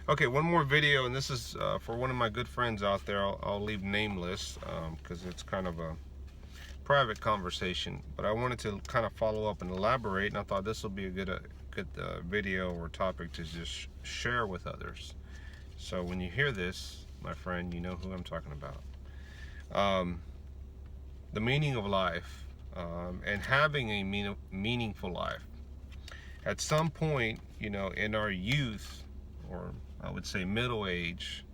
Okay, one more video, and this is for one of my good friends out there. I'll leave nameless because it's kind of a private conversation, but I wanted to kind of follow up and elaborate, and I thought this will be a good video or topic to just share with others. So when you hear this, my friend, you know who I'm talking about. Um, the meaning of life, and having a meaningful life. At some point, in our youth, or I would say middle age,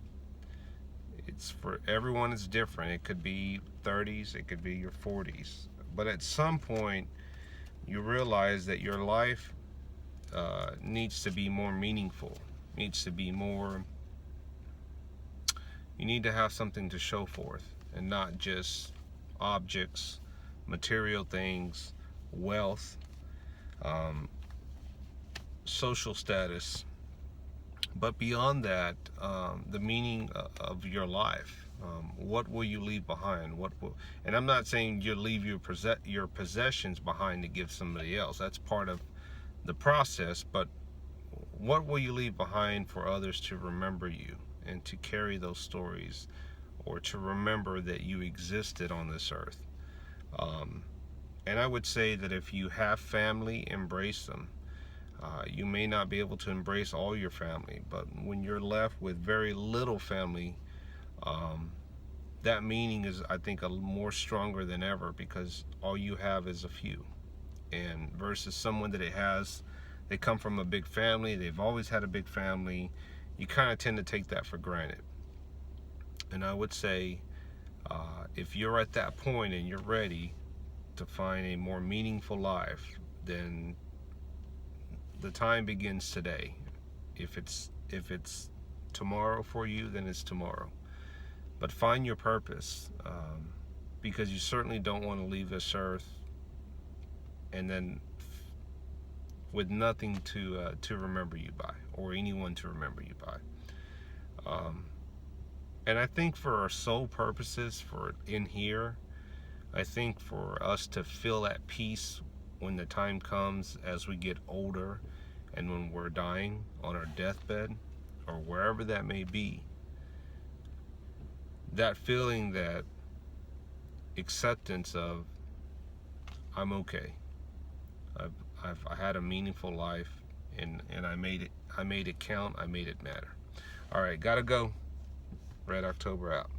it's for everyone is different. It could be 30s, it could be your 40s. But at some point, you realize that your life needs to be more meaningful, needs to be more, you need to have something to show forth and not just objects, material things, wealth, um, social status. But beyond that, the meaning of your life. What will you leave behind? And I'm not saying you leave your possessions behind to give somebody else. That's part of the process. But what will you leave behind for others to remember you and to carry those stories, or to remember that you existed on this earth? And I would say that if you have family, embrace them. You may not be able to embrace all your family, but when you're left with very little family, that meaning is, I think, more stronger than ever, because all you have is a few. And versus someone that they come from a big family, they've always had a big family, you kind of tend to take that for granted. And I would say, if you're at that point and you're ready to find a more meaningful life, then the time begins today. If it's tomorrow for you, then it's tomorrow. But find your purpose, because you certainly don't want to leave this earth and then with nothing to remember you by, or anyone to remember you by. And I think for our soul purposes, for in here, I think for us to feel at peace when the time comes as we get older, and when we're dying on our deathbed, or wherever that may be, that feeling, that acceptance of, I'm okay. I had a meaningful life, and I made it count. I made it matter. All right, gotta go. Red October out.